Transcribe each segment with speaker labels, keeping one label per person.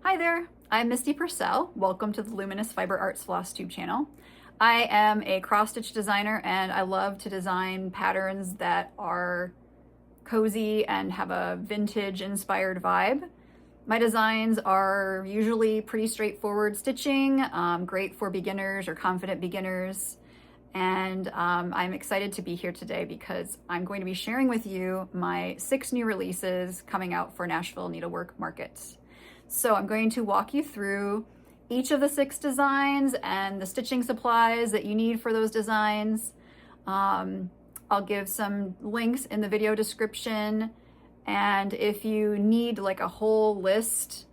Speaker 1: Hi there, I'm Misty Purcell. Welcome to the Luminous Fiber Arts Flosstube channel. I am a cross-stitch designer and I love to design patterns that are cozy and have a vintage inspired vibe. My designs are usually pretty straightforward stitching, great for beginners or confident beginners. And I'm excited to be here today because I'm going to be sharing with you my 6 new releases coming out for Nashville Needlework Market. So I'm going to walk you through each of the 6 designs and the stitching supplies that you need for those designs. I'll give some links in the video description, and if you need like a whole list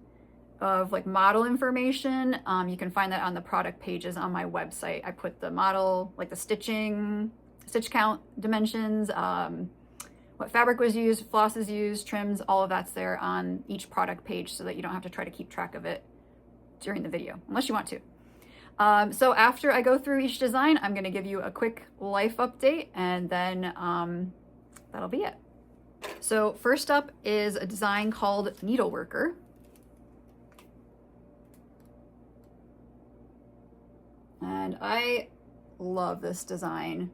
Speaker 1: of like model information, you can find that on the product pages on my website. I put the model, like the stitch count, dimensions, what fabric was used, flosses used, trims, all of that's there on each product page so that you don't have to try to keep track of it during the video, unless you want to. So after I go through each design, I'm gonna give you a quick life update, and then that'll be it. So first up is a design called Needleworker. And I love this design.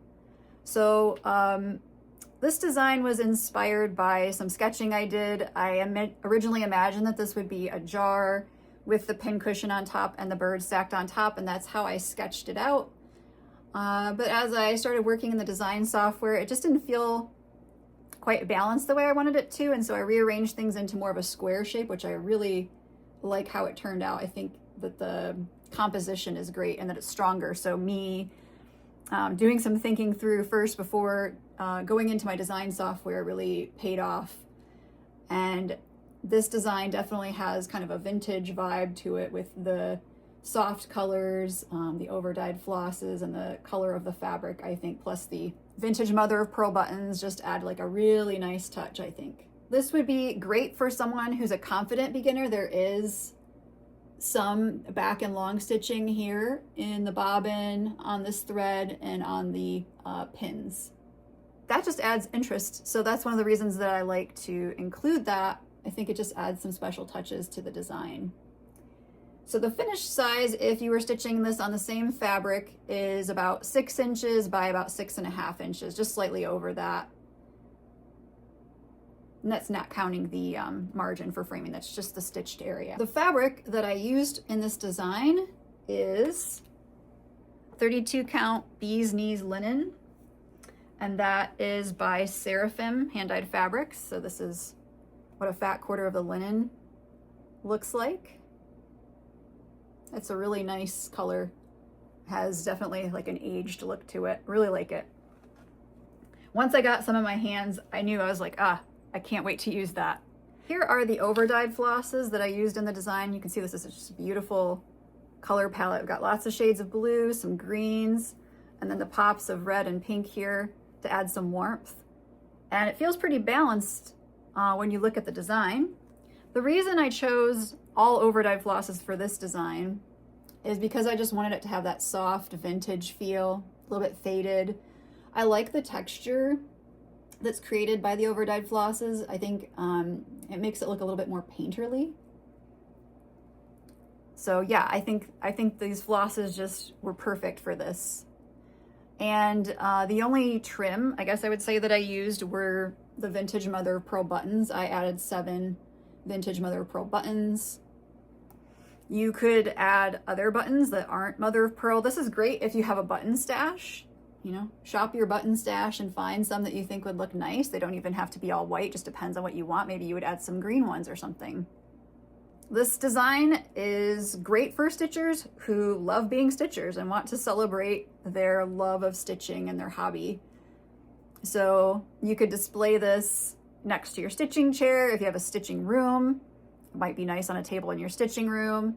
Speaker 1: So this design was inspired by some sketching I did. I originally imagined that this would be a jar with the pincushion on top and the bird stacked on top, and that's how I sketched it out. But as I started working in the design software, it just didn't feel quite balanced the way I wanted it to, and so I rearranged things into more of a square shape, which I really like how it turned out. I think that the composition is great and that it's stronger. So me doing some thinking through first before going into my design software really paid off. And this design definitely has kind of a vintage vibe to it with the soft colors, the over-dyed flosses, and the color of the fabric, I think, plus the vintage mother of pearl buttons just add like a really nice touch, I think. This would be great for someone who's a confident beginner. There is some back and long stitching here in the bobbin, on this thread, and on the pins. That just adds interest. So that's one of the reasons that I like to include that. I think it just adds some special touches to the design. So the finished size, if you were stitching this on the same fabric, is about 6 inches by about 6.5 inches, just slightly over that. And that's not counting the margin for framing, that's just the stitched area. The fabric that I used in this design is 32 count bee's knees linen, and that is by Seraphim hand-dyed fabrics. So this is what a fat quarter of the linen looks like. It's a really nice color, has definitely like an aged look to it. Really like it. Once I got some in my hands, I knew, I was like, I can't wait to use that. Here are the over-dyed flosses that I used in the design. You can see this is just a beautiful color palette. We've got lots of shades of blue, some greens, and then the pops of red and pink here to add some warmth. And it feels pretty balanced when you look at the design. The reason I chose all over-dyed flosses for this design is because I just wanted it to have that soft vintage feel, a little bit faded. I like the texture that's created by the over-dyed flosses. I think it makes it look a little bit more painterly. So yeah, I think these flosses just were perfect for this. And the only trim, I guess I would say, that I used were the vintage mother of pearl buttons. I added 7 vintage mother of pearl buttons. You could add other buttons that aren't mother of pearl. This is great if you have a button stash. You know, shop your button stash and find some that you think would look nice. They don't even have to be all white, just depends on what you want. Maybe you would add some green ones or something. This design is great for stitchers who love being stitchers and want to celebrate their love of stitching and their hobby. So you could display this next to your stitching chair if you have a stitching room. It might be nice on a table in your stitching room.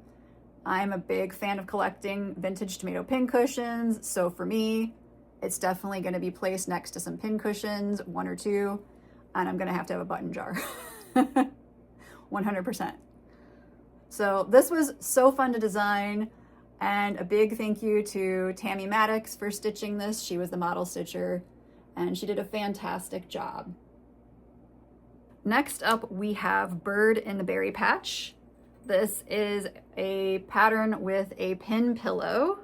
Speaker 1: I'm a big fan of collecting vintage tomato pin cushions, so for me, it's definitely going to be placed next to some pin cushions, 1 or 2, and I'm going to have a button jar. 100%. So this was so fun to design, and a big thank you to Tammy Maddox for stitching this. She was the model stitcher, and she did a fantastic job. Next up, we have Bird in the Berry Patch. This is a pattern with a pin pillow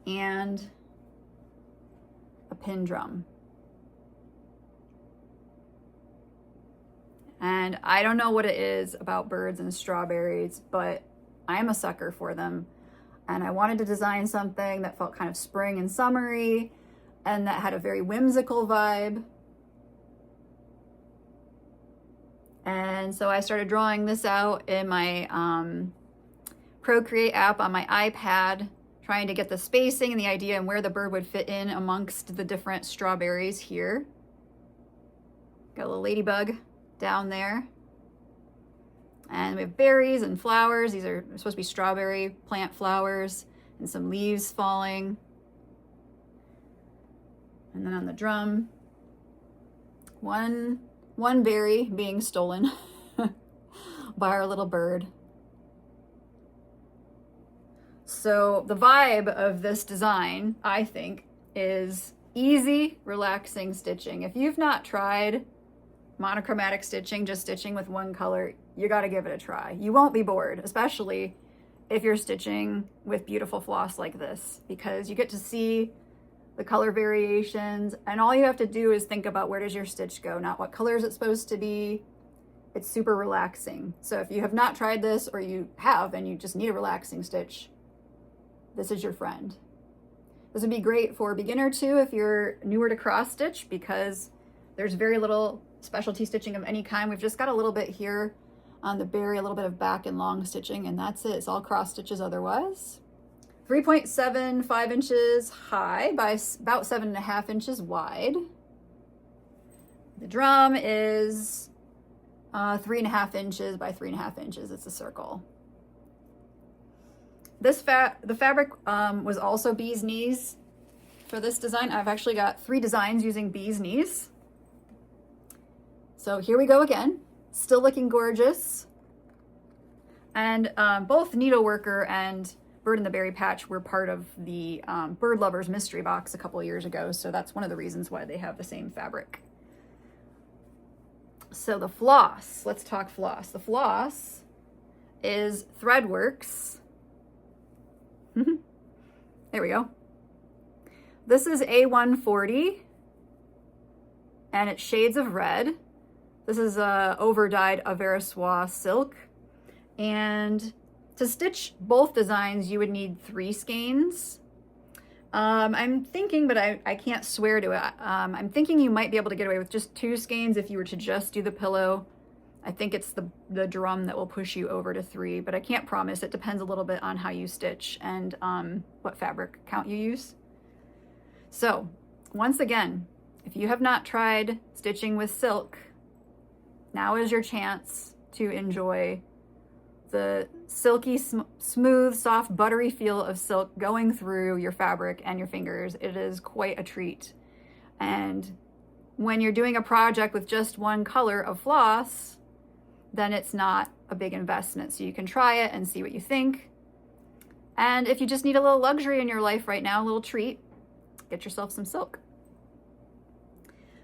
Speaker 1: and a pin drum. And I don't know what it is about birds and strawberries, but I'm a sucker for them. And I wanted to design something that felt kind of spring and summery and that had a very whimsical vibe. And so I started drawing this out in my Procreate app on my iPad, trying to get the spacing and the idea and where the bird would fit in amongst the different strawberries here. Got a little ladybug down there. And we have berries and flowers. These are supposed to be strawberry plant flowers and some leaves falling. And then on the drum, one berry being stolen by our little bird. So the vibe of this design, I think, is easy, relaxing stitching. If you've not tried monochromatic stitching, just stitching with one color, you got to give it a try. You won't be bored, especially if you're stitching with beautiful floss like this, because you get to see the color variations, and all you have to do is think about where does your stitch go, not what color is it supposed to be. It's super relaxing. So if you have not tried this, or you have and you just need a relaxing stitch, this is your friend. This would be great for a beginner too if you're newer to cross stitch, because there's very little specialty stitching of any kind. We've just got a little bit here on the berry, a little bit of back and long stitching, and that's it. It's all cross stitches otherwise. 3.75 inches high by about 7.5 inches wide. The drum is 3.5 inches by 3.5 inches. It's a circle. The fabric was also bee's knees for this design. I've actually got 3 designs using bee's knees. So here we go again, still looking gorgeous. And both Needleworker and Bird in the Berry Patch were part of the Bird Lovers mystery box a couple of years ago, so that's one of the reasons why they have the same fabric. So the floss, let's talk floss. The floss is Threadworks. There we go. This is A140, and it's shades of red. This is over-dyed Aversois silk, and to stitch both designs, you would need 3 skeins. I'm thinking, but I can't swear to it. I'm thinking you might be able to get away with just 2 skeins if you were to just do the pillow. I think it's the drum that will push you over to 3, but I can't promise. It depends a little bit on how you stitch and what fabric count you use. So once again, if you have not tried stitching with silk, now is your chance to enjoy the silky, smooth, soft, buttery feel of silk going through your fabric and your fingers. It is quite a treat. And when you're doing a project with just one color of floss, then it's not a big investment. So you can try it and see what you think. And if you just need a little luxury in your life right now, a little treat, get yourself some silk.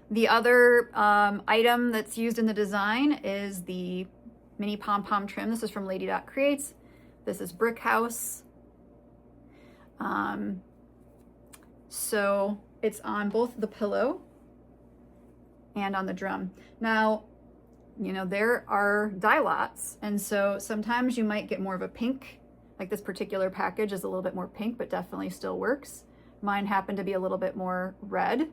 Speaker 1: The other item that's used in the design is the mini pom-pom trim. This is from Lady Creates. This is Brick House. So it's on both the pillow and on the drum. Now, you know, there are dye lots, and so sometimes you might get more of a pink, like this particular package is a little bit more pink, but definitely still works. Mine happened to be a little bit more red.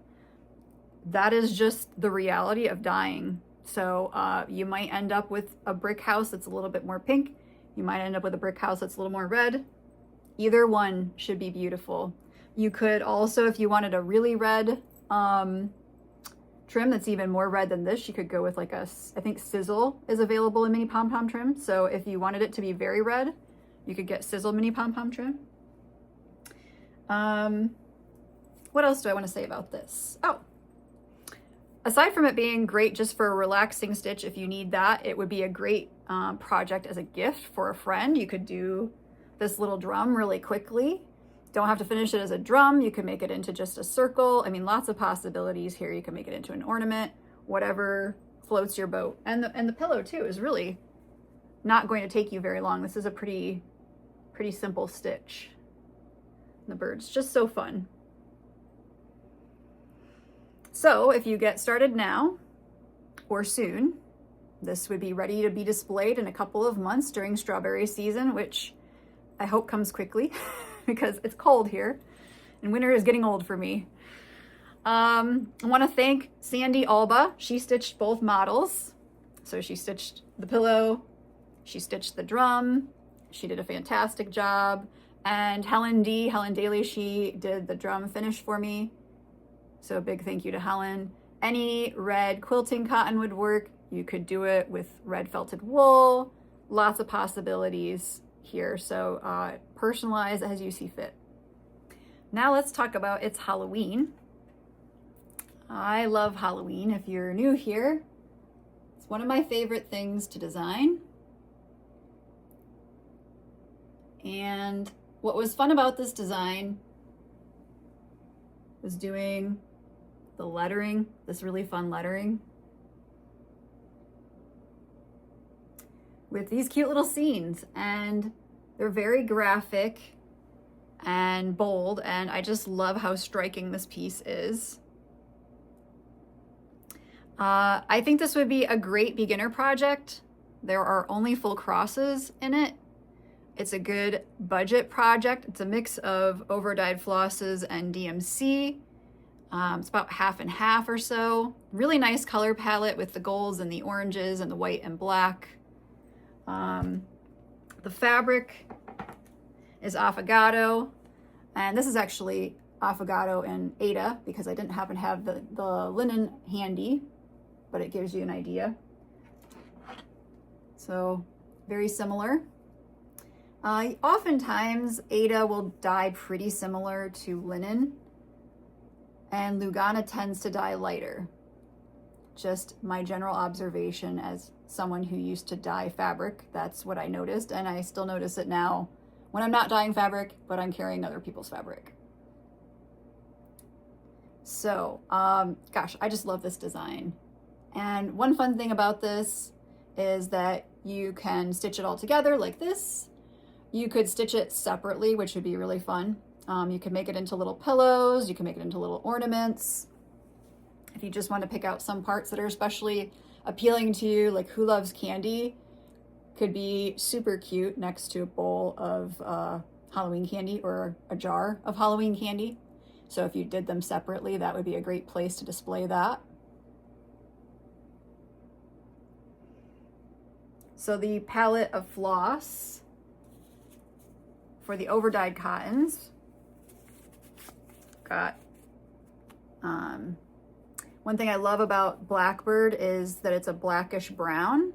Speaker 1: That is just the reality of dyeing. So you might end up with a brick house that's a little bit more pink. You might end up with a brick house that's a little more red. Either one should be beautiful. You could also, if you wanted a really red trim that's even more red than this, you could go with like I think Sizzle is available in mini pom-pom trim. So if you wanted it to be very red, you could get Sizzle mini pom-pom trim. What else do I want to say about this? Oh, aside from it being great just for a relaxing stitch, if you need that, it would be a great project as a gift for a friend. You could do this little drum really quickly. Don't have to finish it as a drum. You can make it into just a circle. I mean, lots of possibilities here. You can make it into an ornament, whatever floats your boat. And the pillow too is really not going to take you very long. This is a pretty simple stitch. The bird's just so fun. So if you get started now or soon, this would be ready to be displayed in a couple of months during strawberry season, which I hope comes quickly because it's cold here and winter is getting old for me. I want to thank Sandy Alba. She stitched both models. So she stitched the pillow, she stitched the drum, she did a fantastic job. And Helen Daly, she did the drum finish for me. So a big thank you to Helen. Any red quilting cotton would work. You could do it with red felted wool. Lots of possibilities here. So personalize as you see fit. Now let's talk about it's Halloween. I love Halloween. If you're new here, it's one of my favorite things to design. And what was fun about this design was doing the lettering, this really fun lettering, with these cute little scenes. And they're very graphic and bold, and I just love how striking this piece is. I think this would be a great beginner project. There are only full crosses in it. It's a good budget project. It's a mix of over-dyed flosses and DMC. It's about half and half or so. Really nice color palette with the golds and the oranges and the white and black. The fabric is Affogato, and this is actually Affogato and Aida because I didn't happen to have the linen handy, but it gives you an idea. So very similar. Oftentimes Aida will dye pretty similar to linen, and Lugana tends to dye lighter. Just my general observation as someone who used to dye fabric, that's what I noticed, and I still notice it now when I'm not dyeing fabric, but I'm carrying other people's fabric. So, gosh, I just love this design. And one fun thing about this is that you can stitch it all together like this. You could stitch it separately, which would be really fun. You can make it into little pillows, you can make it into little ornaments. If you just want to pick out some parts that are especially appealing to you, like Who Loves Candy could be super cute next to a bowl of Halloween candy or a jar of Halloween candy. So if you did them separately, that would be a great place to display that. So the palette of floss for the over-dyed cottons got one thing I love about Blackbird is that it's a blackish brown,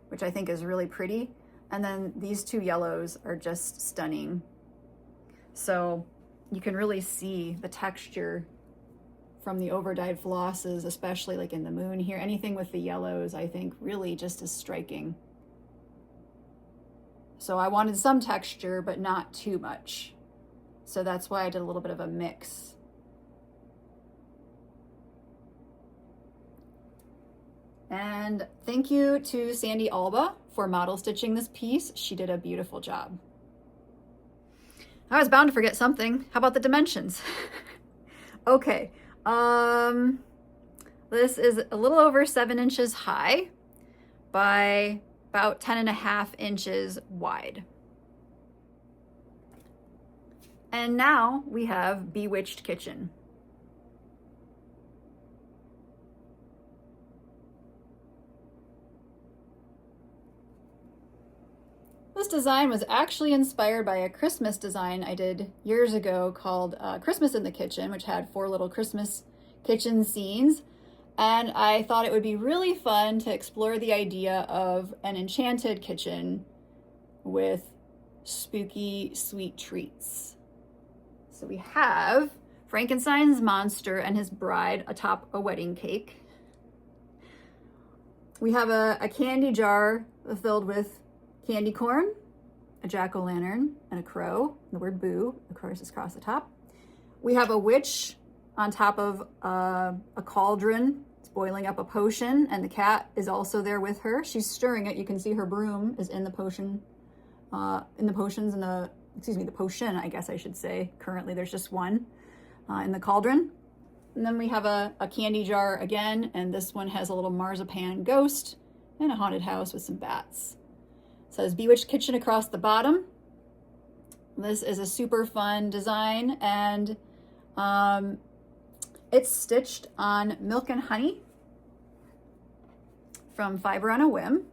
Speaker 1: which I think is really pretty. And then these two yellows are just stunning. So you can really see the texture from the over-dyed flosses, especially like in the moon here. Anything with the yellows, I think really just is striking. So I wanted some texture, but not too much. So that's why I did a little bit of a mix. And thank you to Sandy Alba for model stitching this piece. She did a beautiful job. I was bound to forget something. How about the dimensions? Okay. This is a little over 7 inches high by about 10.5 inches wide. And now we have Bewitched Kitchen. This design was actually inspired by a Christmas design I did years ago called Christmas in the Kitchen, which had 4 little Christmas kitchen scenes. And I thought it would be really fun to explore the idea of an enchanted kitchen with spooky, sweet treats. So we have Frankenstein's monster and his bride atop a wedding cake. We have a candy jar filled with candy corn, a jack-o'-lantern, and a crow. The word boo, of course, is across the top. We have a witch on top of a cauldron It's boiling up a potion, and the cat is also there with her. She's stirring it. You can see her broom is in the potion, the potion, I guess I should say. Currently, there's just one in the cauldron. And then we have a candy jar again, and this one has a little marzipan ghost and a haunted house with some bats. It says Bewitched Kitchen across the bottom. This is a super fun design, and it's stitched on Milk and Honey from Fiber on a Whim.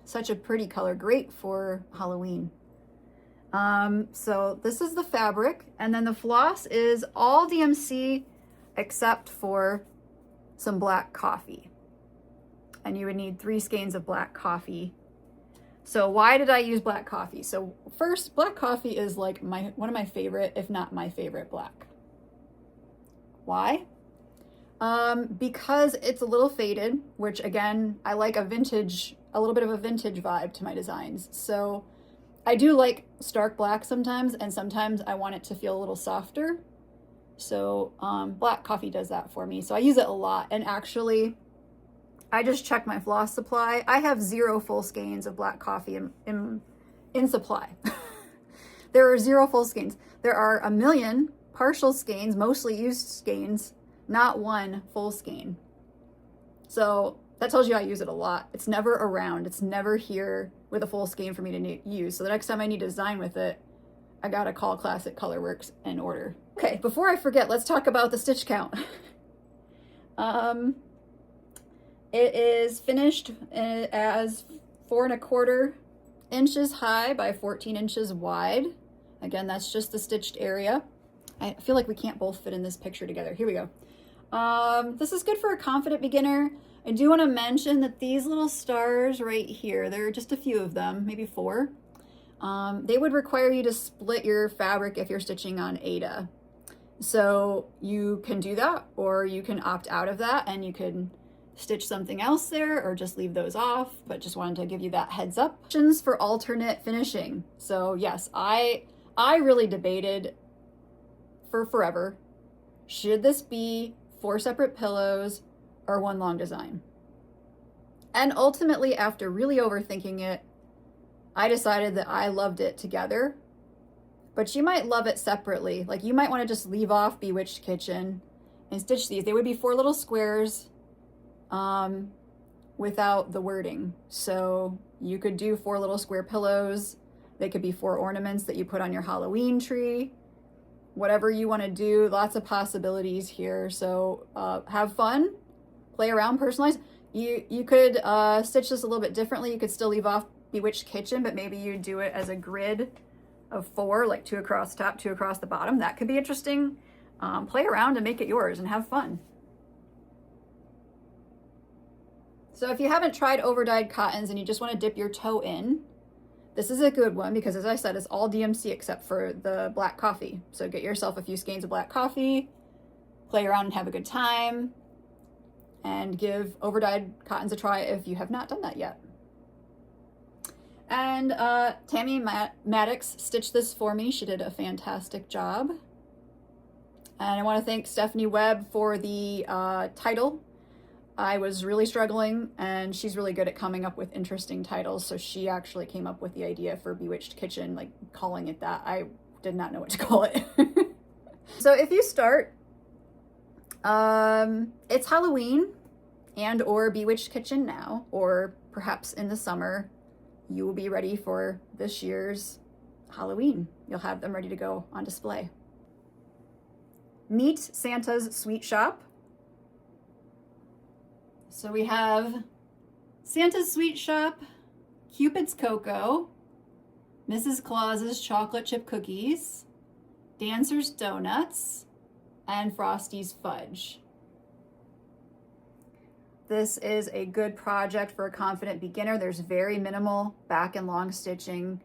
Speaker 1: Such a pretty color, great for Halloween. So this is the fabric, and then the floss is all DMC except for some black coffee. And you would need 3 skeins of black coffee. So why did I use black coffee? So first, black coffee is like one of my favorite, if not my favorite black. Why? Because it's a little faded, which again, I like a little bit of a vintage vibe to my designs. So I do like stark black sometimes, and sometimes I want it to feel a little softer. So black coffee does that for me. So I use it a lot. And actually, I just checked my floss supply. I have 0 full skeins of black coffee in supply. There are 0 full skeins. There are a million partial skeins, mostly used skeins, not 1 full skein. So that tells you I use it a lot. It's never around. It's never here with a full skein for me to use. So the next time I need to design with it, I gotta call Classic Colorworks and order. Okay, before I forget, let's talk about the stitch count. It is finished as 4 1/4 inches high by 14 inches wide. Again, that's just the stitched area. I feel like we can't both fit in this picture together. Here we go. This is good for a confident beginner. I do want to mention that these little stars right here, there are just a few of them, maybe 4. They would require you to split your fabric if you're stitching on Aida. So you can do that, or you can opt out of that and you can stitch something else there, or just leave those off, but just wanted to give you that heads up. Options for alternate finishing. So yes, I really debated for forever, should this be 4 separate pillows or 1 long design? And ultimately, after really overthinking it, I decided that I loved it together, but you might love it separately. Like you might want to just leave off Bewitched Kitchen and stitch these. They would be 4 little squares without the wording. So you could do 4 little square pillows. They could be 4 ornaments that you put on your Halloween tree. Whatever you want to do, lots of possibilities here. So have fun, play around, personalize. You could stitch this a little bit differently. You could still leave off Bewitched Kitchen, but maybe you do it as a grid of 4, like 2 across the top, 2 across the bottom. That could be interesting. Play around and make it yours and have fun. So if you haven't tried over-dyed cottons and you just want to dip your toe in, this is a good one because, as I said, it's all DMC except for the black coffee. So get yourself a few skeins of black coffee, play around and have a good time, and give over-dyed cottons a try if you have not done that yet. And Tammy Maddox stitched this for me. She did a fantastic job. And I want to thank Stephanie Webb for the title. I was really struggling, and she's really good at coming up with interesting titles, so she actually came up with the idea for Bewitched Kitchen, like calling it that. I did not know what to call it. So if you start, it's Halloween and or Bewitched Kitchen now, or perhaps in the summer, you will be ready for this year's Halloween. You'll have them ready to go on display. Meet Santa's Sweet Shop. So we have Santa's Sweet Shop, Cupid's Cocoa, Mrs. Claus's Chocolate Chip Cookies, Dancer's Donuts, and Frosty's Fudge. This is a good project for a confident beginner. There's very minimal back and long stitching,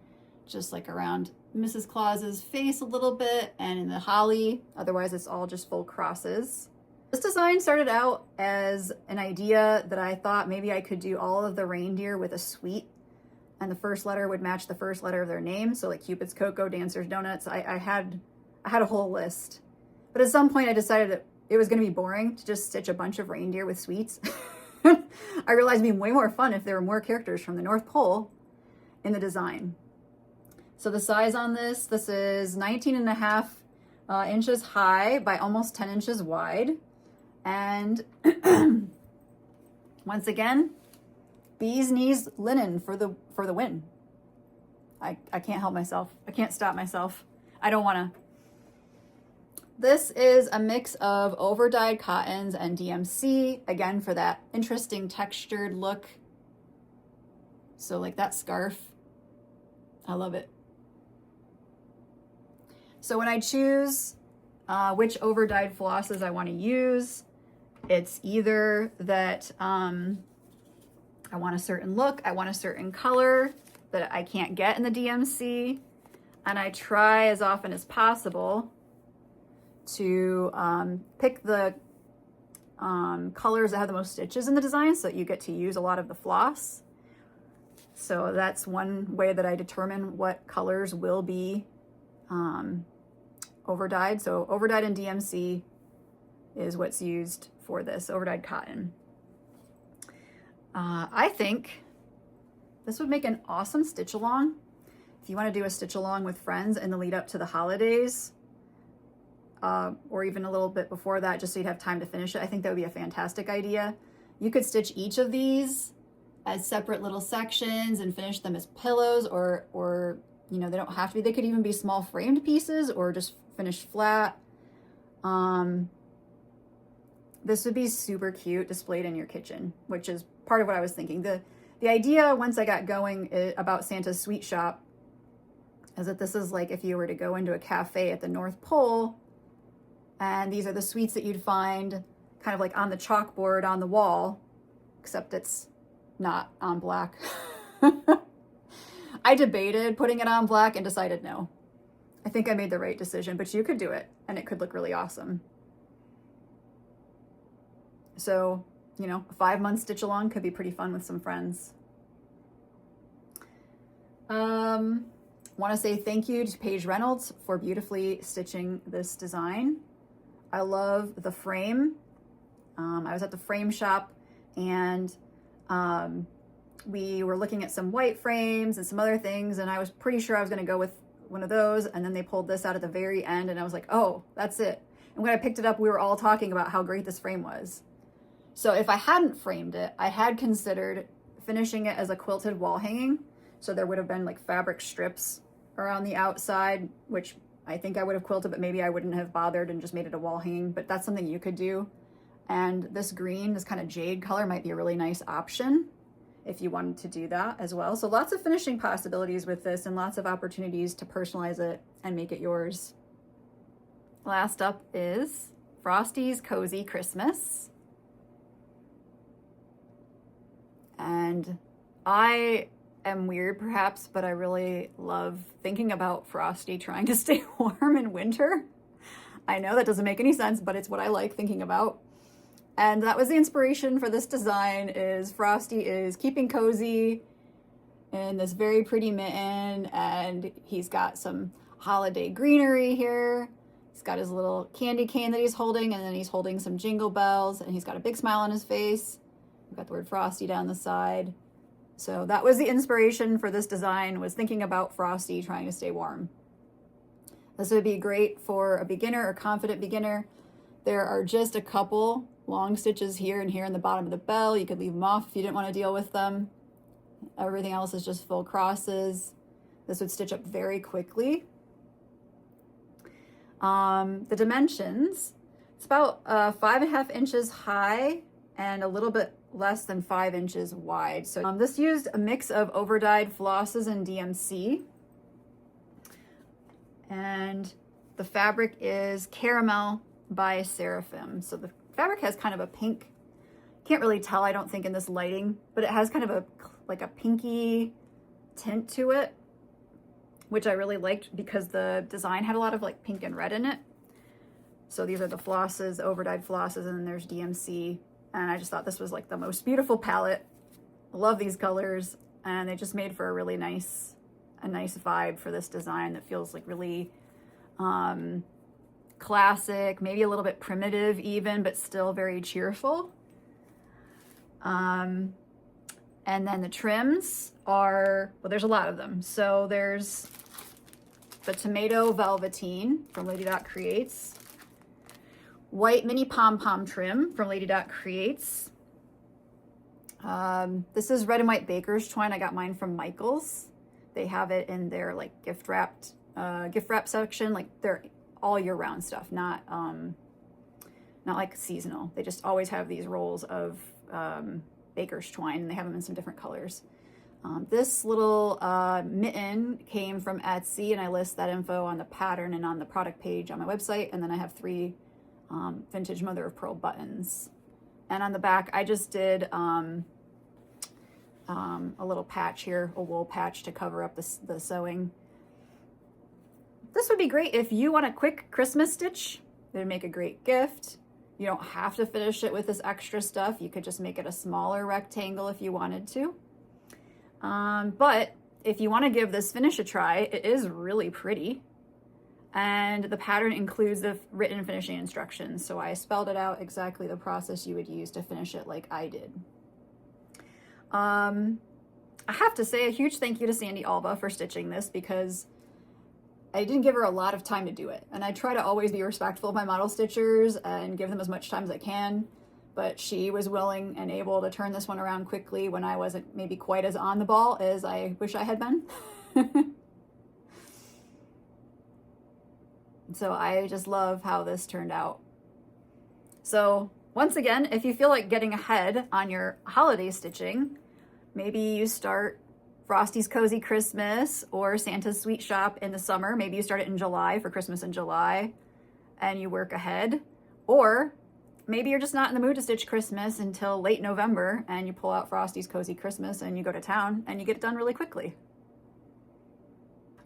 Speaker 1: just like around Mrs. Claus's face a little bit and in the holly. Otherwise, it's all just full crosses. This design started out as an idea that I thought maybe I could do all of the reindeer with a sweet, and the first letter would match the first letter of their name. So like Cupid's Cocoa, Dancer's Donuts. I had a whole list. But at some point I decided that it was going to be boring to just stitch a bunch of reindeer with sweets. I realized it'd be way more fun if there were more characters from the North Pole in the design. So the size on this is 19.5 inches high by almost 10 inches wide. And once again, bee's knees linen for the win. I can't help myself. I can't stop myself. I don't want to. This is a mix of over-dyed cottons and DMC, again, for that interesting textured look. So like that scarf, I love it. So when I choose which over-dyed flosses I want to use, it's either that I want a certain look, I want a certain color that I can't get in the DMC, and I try as often as possible to pick the colors that have the most stitches in the design so that you get to use a lot of the floss. So that's one way that I determine what colors will be overdyed. So overdyed in DMC is what's used for this, overdyed cotton. I think this would make an awesome stitch along. If you want to do a stitch along with friends in the lead up to the holidays, or even a little bit before that, just so you'd have time to finish it, I think that would be a fantastic idea. You could stitch each of these as separate little sections and finish them as pillows, or you know, they don't have to be, they could even be small framed pieces or just finished flat. This would be super cute displayed in your kitchen, which is part of what I was thinking. The idea once I got going about Santa's Sweet Shop is that this is like if you were to go into a cafe at the North Pole, and these are the sweets that you'd find kind of like on the chalkboard on the wall, except it's not on black. I debated putting it on black and decided no. I think I made the right decision, but you could do it and it could look really awesome. So, you know, a 5-month stitch along could be pretty fun with some friends. Want to say thank you to Paige Reynolds for beautifully stitching this design. I love the frame. I was at the frame shop and we were looking at some white frames and some other things, and I was pretty sure I was going to go with one of those, and then they pulled this out at the very end and I was like, oh, that's it. And when I picked it up, we were all talking about how great this frame was. So if I hadn't framed it, I had considered finishing it as a quilted wall hanging. So there would have been like fabric strips around the outside, which I think I would have quilted, but maybe I wouldn't have bothered and just made it a wall hanging, but that's something you could do. And this green, this kind of jade color might be a really nice option if you wanted to do that as well. So lots of finishing possibilities with this and lots of opportunities to personalize it and make it yours. Last up is Frosty's Cozy Christmas. And I am weird perhaps, but I really love thinking about Frosty trying to stay warm in winter. I know that doesn't make any sense, but it's what I like thinking about. And that was the inspiration for this design, is Frosty is keeping cozy in this very pretty mitten, and he's got some holiday greenery here. He's got his little candy cane that he's holding, and then he's holding some jingle bells, and he's got a big smile on his face. We've got the word Frosty down the side. So that was the inspiration for this design, was thinking about Frosty trying to stay warm. This would be great for a beginner or confident beginner. There are just a couple long stitches here and here in the bottom of the bell. You could leave them off if you didn't want to deal with them. Everything else is just full crosses. This would stitch up very quickly. The dimensions, it's about 5.5 inches high and a little bit less than 5 inches wide. So this used a mix of overdyed flosses and DMC. And the fabric is Caramel by Seraphim. So the fabric has kind of a pink, can't really tell, I don't think, in this lighting, but it has kind of a pinky tint to it, which I really liked because the design had a lot of like pink and red in it. So these are the flosses, overdyed flosses, and then there's DMC. And I just thought this was like the most beautiful palette. I love these colors, and they just made for a really nice vibe for this design that feels like really classic, maybe a little bit primitive even, but still very cheerful. And then the trims are, well, there's a lot of them. So there's the Tomato Velveteen from Lady Dot Creates, White Mini Pom Pom Trim from Lady Dot Creates. This is Red and White Baker's Twine. I got mine from Michael's. They have it in their like gift wrap section. Like they're all year round stuff, not like seasonal. They just always have these rolls of Baker's Twine, and they have them in some different colors. This little mitten came from Etsy, and I list that info on the pattern and on the product page on my website. And then I have 3 vintage mother of pearl buttons. And on the back, I just did a little patch here, a wool patch to cover up the sewing. This would be great if you want a quick Christmas stitch. It would make a great gift. You don't have to finish it with this extra stuff. You could just make it a smaller rectangle if you wanted to. But if you want to give this finish a try, it is really pretty. And the pattern includes the written finishing instructions. So I spelled it out exactly the process you would use to finish it like I did. I have to say a huge thank you to Sandy Alba for stitching this, because I didn't give her a lot of time to do it. And I try to always be respectful of my model stitchers and give them as much time as I can. But she was willing and able to turn this one around quickly when I wasn't maybe quite as on the ball as I wish I had been. So I just love how this turned out. So once again, if you feel like getting ahead on your holiday stitching, maybe you start Frosty's Cozy Christmas or Santa's Sweet Shop in the summer. Maybe you start it in July for Christmas in July and you work ahead. Or maybe you're just not in the mood to stitch Christmas until late November and you pull out Frosty's Cozy Christmas and you go to town and you get it done really quickly.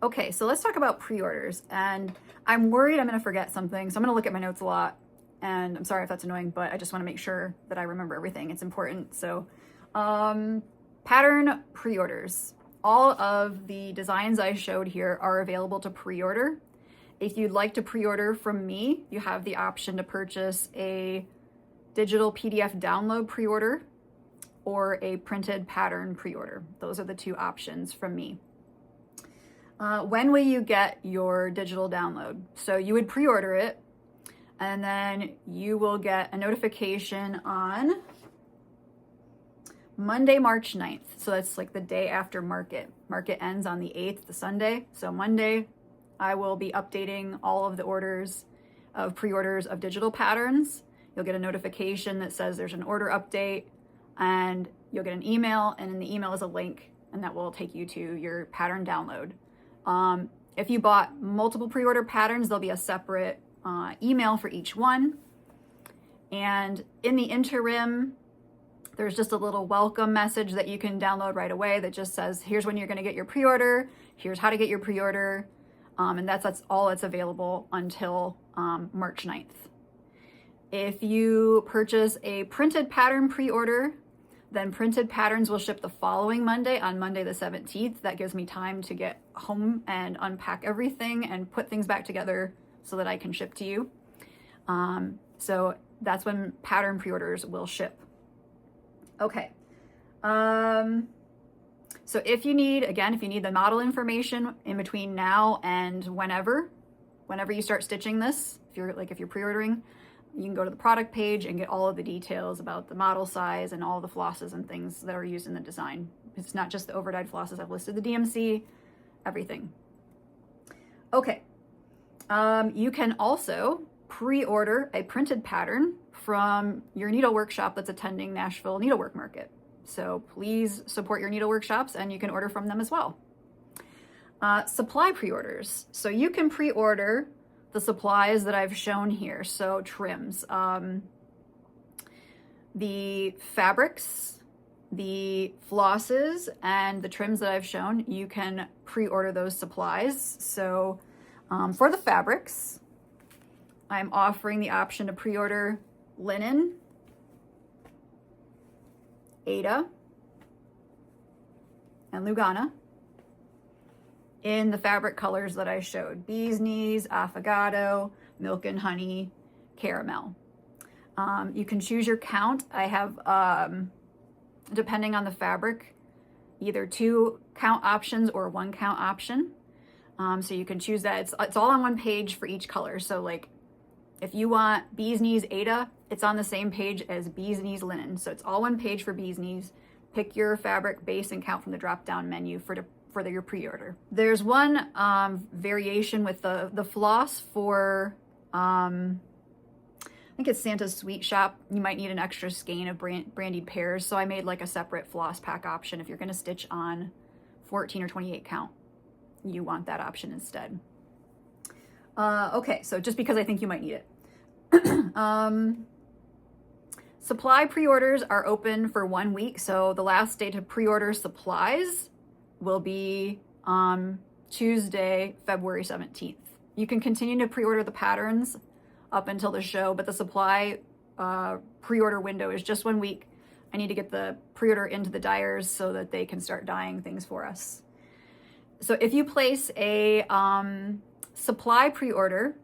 Speaker 1: Okay, so let's talk about pre-orders. And I'm worried I'm gonna forget something, so I'm gonna look at my notes a lot. And I'm sorry if that's annoying, but I just wanna make sure that I remember everything. It's important. So, pattern pre-orders. All of the designs I showed here are available to pre-order. If you'd like to pre-order from me, you have the option to purchase a digital PDF download pre-order or a printed pattern pre-order. Those are the 2 options from me. When will you get your digital download? So you would pre-order it, and then you will get a notification on Monday, March 9th. So that's like the day after market. Market ends on the 8th, the Sunday. So Monday, I will be updating all of the orders of pre-orders of digital patterns. You'll get a notification that says there's an order update, and you'll get an email, and in the email is a link, and that will take you to your pattern download. If you bought multiple pre-order patterns, there'll be a separate email for each one. And in the interim, there's just a little welcome message that you can download right away that just says, here's when you're going to get your pre-order, here's how to get your pre-order, and that's all that's available until March 9th. If you purchase a printed pattern pre-order, then printed patterns will ship the following Monday, on Monday the 17th. That gives me time to get home and unpack everything and put things back together so that I can ship to you. So that's when pattern pre-orders will ship. Okay. So if you need the model information in between now and whenever you start stitching this, if you're pre-ordering, you can go to the product page and get all of the details about the model size and all the flosses and things that are used in the design. It's not just the overdyed flosses. I've listed the DMC, everything. Okay. You can also pre-order a printed pattern from your needlework shop that's attending Nashville Needlework Market. So please support your needlework shops, and you can order from them as well. Supply pre-orders. So you can pre-order the supplies that I've shown here. So trims, the fabrics, the flosses, and the trims that I've shown, you can pre-order those supplies. So for the fabrics, I'm offering the option to pre-order linen, Aida, and Lugana. in the fabric colors that I showed: bee's knees, affogato, milk and honey, caramel. You can choose your count. I have, depending on the fabric, either 2 count options or 1 count option. So you can choose that. It's all on one page for each color. So like if you want bee's knees Ada, it's on the same page as bee's knees linen. So it's all one page for bee's knees. Pick your fabric base and count from the drop-down menu for your pre-order. There's one variation with the floss for, I think it's Santa's Sweet Shop. You might need an extra skein of brandied pears. So I made like a separate floss pack option. If you're gonna stitch on 14 or 28 count, you want that option instead. Okay, so just because I think you might need it. Supply pre-orders are open for 1 week. So the last day to pre-order supplies will be Tuesday, February 17th. You can continue to pre-order the patterns up until the show, but the supply pre-order window is just 1 week. I need to get the pre-order into the dyers so that they can start dyeing things for us. So if you place a supply pre-order,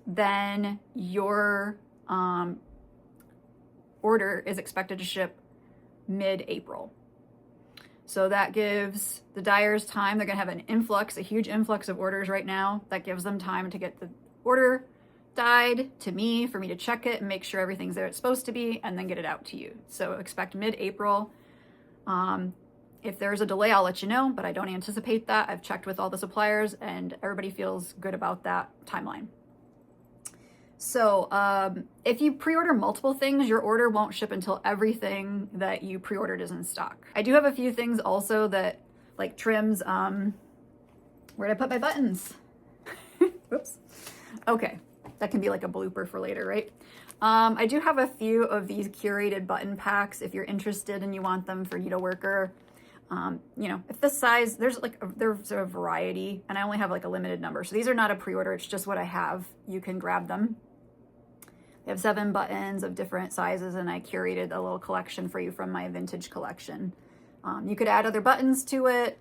Speaker 1: then your order is expected to ship mid-April. So that gives the dyers time. They're gonna have a huge influx of orders right now. That gives them time to get the order dyed to me, for me to check it and make sure everything's there it's supposed to be, and then get it out to you. So expect mid-April. If there's a delay, I'll let you know, but I don't anticipate that. I've checked with all the suppliers and everybody feels good about that timeline. So if you pre-order multiple things, your order won't ship until everything that you pre-ordered is in stock. I do have a few things also that, like trims. Where'd I put my buttons? Whoops. Okay, that can be like a blooper for later, right? I do have a few of these curated button packs if you're interested and you want them for Needleworker. You know, if this size, there's a variety, and I only have like a limited number. So these are not a pre-order, it's just what I have. You can grab them. They have 7 buttons of different sizes, and I curated a little collection for you from my vintage collection. You could add other buttons to it.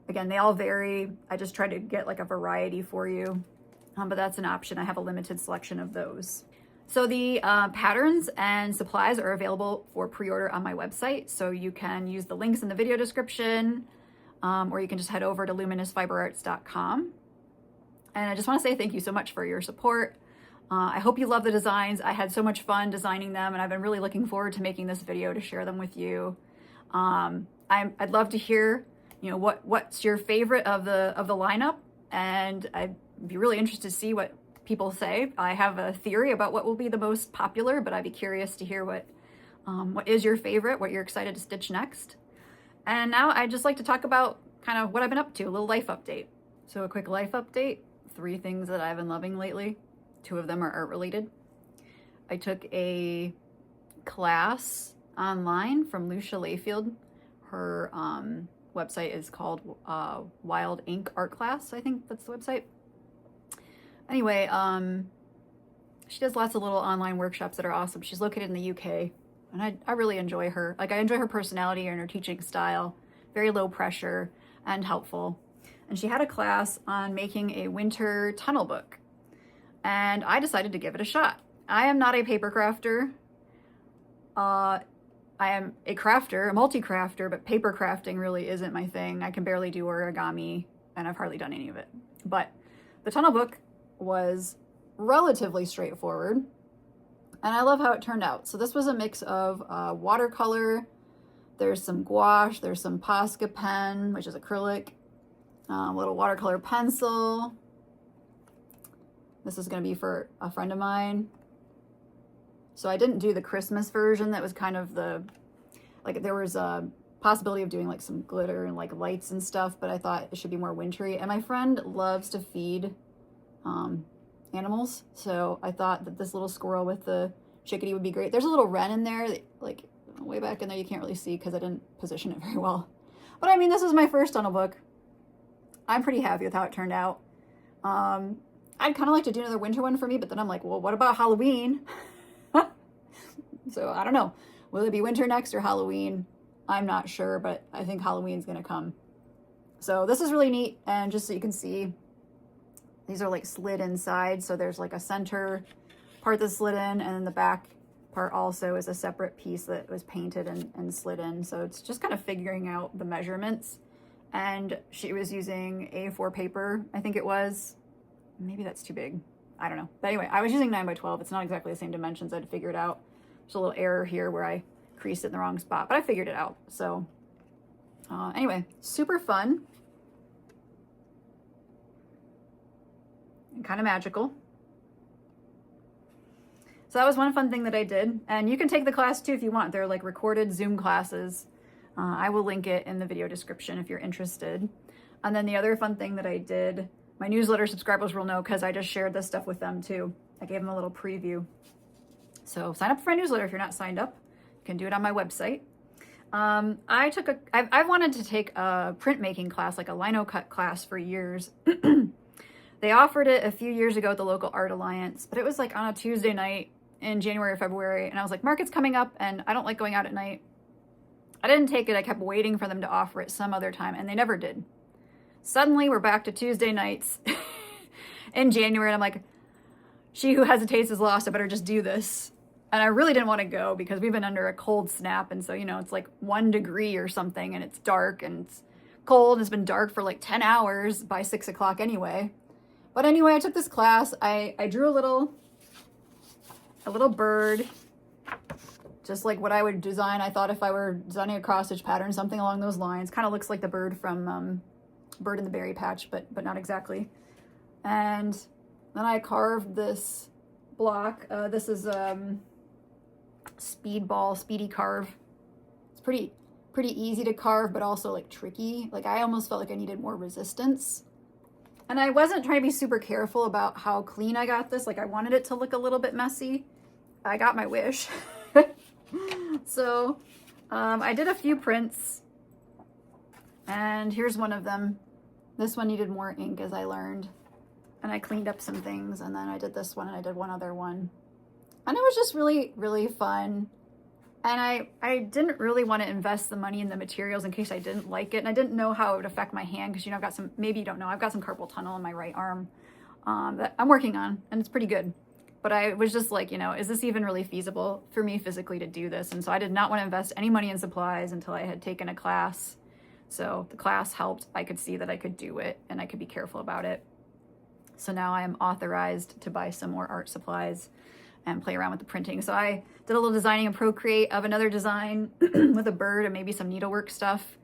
Speaker 1: Again, they all vary. I just try to get like a variety for you, but that's an option. I have a limited selection of those. So the patterns and supplies are available for pre-order on my website. So you can use the links in the video description, or you can just head over to luminousfiberarts.com. And I just want to say thank you so much for your support. I hope you love the designs. I had so much fun designing them, and I've been really looking forward to making this video to share them with you. I'd love to hear, you know, what's your favorite of the lineup, and I'd be really interested to see what people say. I have a theory about what will be the most popular, but I'd be curious to hear what is your favorite, what you're excited to stitch next. And now I'd just like to talk about kind of what I've been up to, a little life update. So a quick life update, 3 things that I've been loving lately. 2 of them are art related. I took a class online from Lucia Layfield. Her website is called Wild Ink Art Class. I think that's the website. Anyway, she does lots of little online workshops that are awesome. She's located in the UK, and I really enjoy her. Like, I enjoy her personality and her teaching style. Very low pressure and helpful. And she had a class on making a winter tunnel book, and I decided to give it a shot. I am not a paper crafter. I am a crafter, a multi-crafter, but paper crafting really isn't my thing. I can barely do origami, and I've hardly done any of it. But the tunnel book was relatively straightforward, and I love how it turned out. So this was a mix of watercolor, there's some gouache, there's some Posca pen, which is acrylic, a little watercolor pencil. This is going to be for a friend of mine. So I didn't do the Christmas version. That was kind of there was a possibility of doing like some glitter and like lights and stuff, but I thought it should be more wintry. And my friend loves to feed animals, so I thought that this little squirrel with the chickadee would be great. There's a little wren in there, like way back in there. You can't really see because I didn't position it very well. But I mean, this is my first tunnel book. I'm pretty happy with how it turned out. I'd kind of like to do another winter one for me, but then I'm like, well, what about Halloween? So I don't know. Will it be winter next or Halloween? I'm not sure, but I think Halloween's going to come. So this is really neat. And just so you can see, these are like slid inside. So there's like a center part that's slid in, and then the back part also is a separate piece that was painted and slid in. So it's just kind of figuring out the measurements. And she was using A4 paper, I think it was. Maybe that's too big. I don't know. But anyway, I was using 9x12. It's not exactly the same dimensions. I had to figure it out. There's a little error here where I creased it in the wrong spot, but I figured it out. So anyway, super fun. And kind of magical. So that was one fun thing that I did. And you can take the class too if you want. They're like recorded Zoom classes. I will link it in the video description if you're interested. And then the other fun thing that I did, my newsletter subscribers will know because I just shared this stuff with them too. I gave them a little preview. So sign up for my newsletter if you're not signed up. You can do it on my website. I've wanted to take a printmaking class, like a lino cut class, for years. They offered it a few years ago at the local Art Alliance, but it was like on a Tuesday night in January or February. And I was like, market's coming up and I don't like going out at night. I didn't take it. I kept waiting for them to offer it some other time, and they never did. Suddenly we're back to Tuesday nights in January, and I'm like, she who hesitates is lost. I better just do this. And I really didn't want to go because we've been under a cold snap. And so, you know, it's like 1 degree or something, and it's dark and it's cold. It's been dark for like 10 hours by 6 o'clock anyway. But anyway, I took this class. I drew a little bird, just like what I would design. I thought if I were designing a cross stitch pattern, something along those lines. Kind of looks like the bird from Bird in the Berry Patch, but not exactly. And then I carved this block. This is Speedy Carve. It's pretty easy to carve, but also like tricky. Like I almost felt like I needed more resistance. And I wasn't trying to be super careful about how clean I got this. Like I wanted it to look a little bit messy. I got my wish. So I did a few prints, and here's one of them. This one needed more ink, as I learned, and I cleaned up some things, and then I did this one, and I did one other one, and it was just really, really fun. And I didn't really want to invest the money in the materials in case I didn't like it, and I didn't know how it would affect my hand, because, you know, I've got some, maybe you don't know, I've got some carpal tunnel in my right arm that I'm working on, and it's pretty good. But I was just like, you know, is this even really feasible for me physically to do this? And so I did not want to invest any money in supplies until I had taken a class. So the class helped. I could see that I could do it and I could be careful about it. So now I am authorized to buy some more art supplies and play around with the printing. So I did a little designing in Procreate of another design with a bird and maybe some needlework stuff.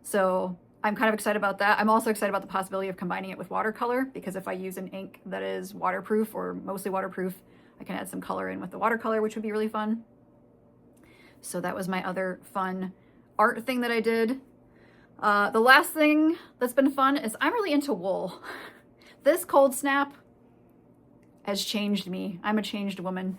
Speaker 1: So I'm kind of excited about that. I'm also excited about the possibility of combining it with watercolor, because if I use an ink that is waterproof or mostly waterproof, I can add some color in with the watercolor, which would be really fun. So that was my other fun art thing that I did. The last thing that's been fun is I'm really into wool. This cold snap has changed me. I'm a changed woman.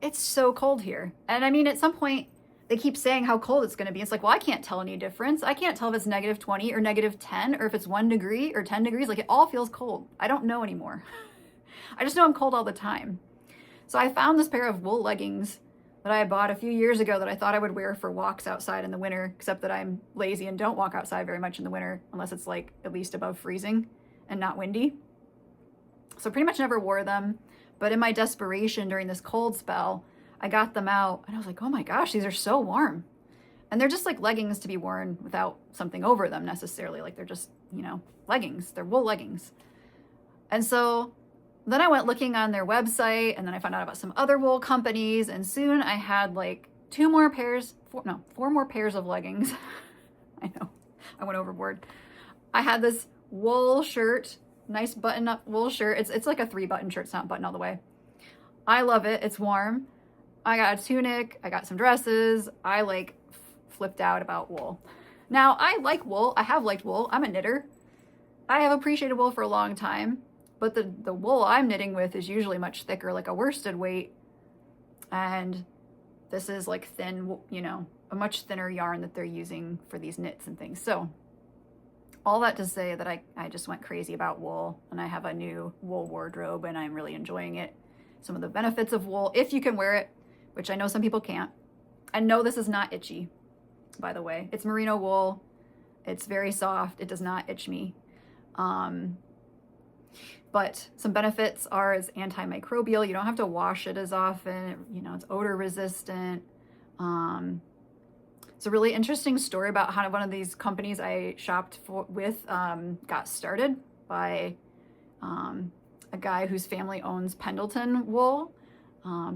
Speaker 1: It's so cold here. And I mean, at some point, they keep saying how cold it's going to be. It's like, well, I can't tell any difference. I can't tell if it's -20 or -10 or if it's 1 degree or 10 degrees. Like, it all feels cold. I don't know anymore. I just know I'm cold all the time. So I found this pair of wool leggings that I bought a few years ago that I thought I would wear for walks outside in the winter, except that I'm lazy and don't walk outside very much in the winter unless it's like at least above freezing and not windy. So pretty much never wore them. But in my desperation during this cold spell, I got them out and I was like, oh my gosh, these are so warm. And they're just like leggings to be worn without something over them necessarily. Like they're just, you know, leggings. They're wool leggings. And so then I went looking on their website, and then I found out about some other wool companies, and soon I had like four more pairs of leggings. I know, I went overboard. I had this wool shirt, nice button-up wool shirt. It's like a 3-button shirt. It's not button all the way. I love it. It's warm. I got a tunic. I got some dresses. I like flipped out about wool. Now, I like wool. I have liked wool. I'm a knitter. I have appreciated wool for a long time, but the wool I'm knitting with is usually much thicker, like a worsted weight. And this is like thin, you know, a much thinner yarn that they're using for these knits and things. So all that to say that I just went crazy about wool, and I have a new wool wardrobe and I'm really enjoying it. Some of the benefits of wool, if you can wear it, which I know some people can't. I know this is not itchy, by the way. It's merino wool. It's very soft. It does not itch me. But some benefits are it's antimicrobial. You don't have to wash it as often. You know, it's odor resistant. It's a really interesting story about how one of these companies I shopped with got started by a guy whose family owns Pendleton wool.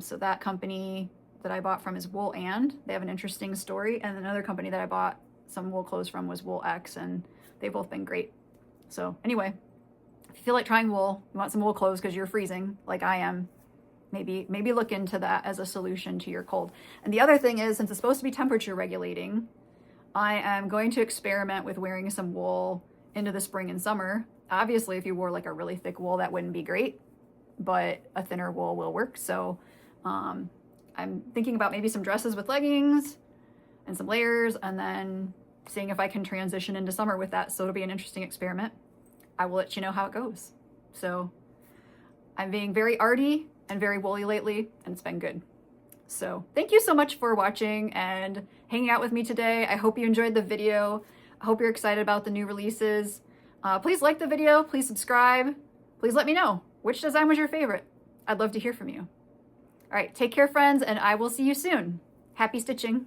Speaker 1: So that company that I bought from is Wool And. They have an interesting story. And another company that I bought some wool clothes from was Wool X, and they've both been great. So anyway, if you feel like trying wool, you want some wool clothes because you're freezing like I am, maybe look into that as a solution to your cold. And the other thing is, since it's supposed to be temperature regulating, I am going to experiment with wearing some wool into the spring and summer. Obviously, if you wore like a really thick wool, that wouldn't be great, but a thinner wool will work. So I'm thinking about maybe some dresses with leggings and some layers, and then seeing if I can transition into summer with that. So it'll be an interesting experiment. I will let you know how it goes. So I'm being very arty and very woolly lately, and it's been good. So thank you so much for watching and hanging out with me today. I hope you enjoyed the video. I hope you're excited about the new releases. Please like the video, please subscribe. Please let me know which design was your favorite. I'd love to hear from you. All right, take care, friends, and I will see you soon. Happy stitching.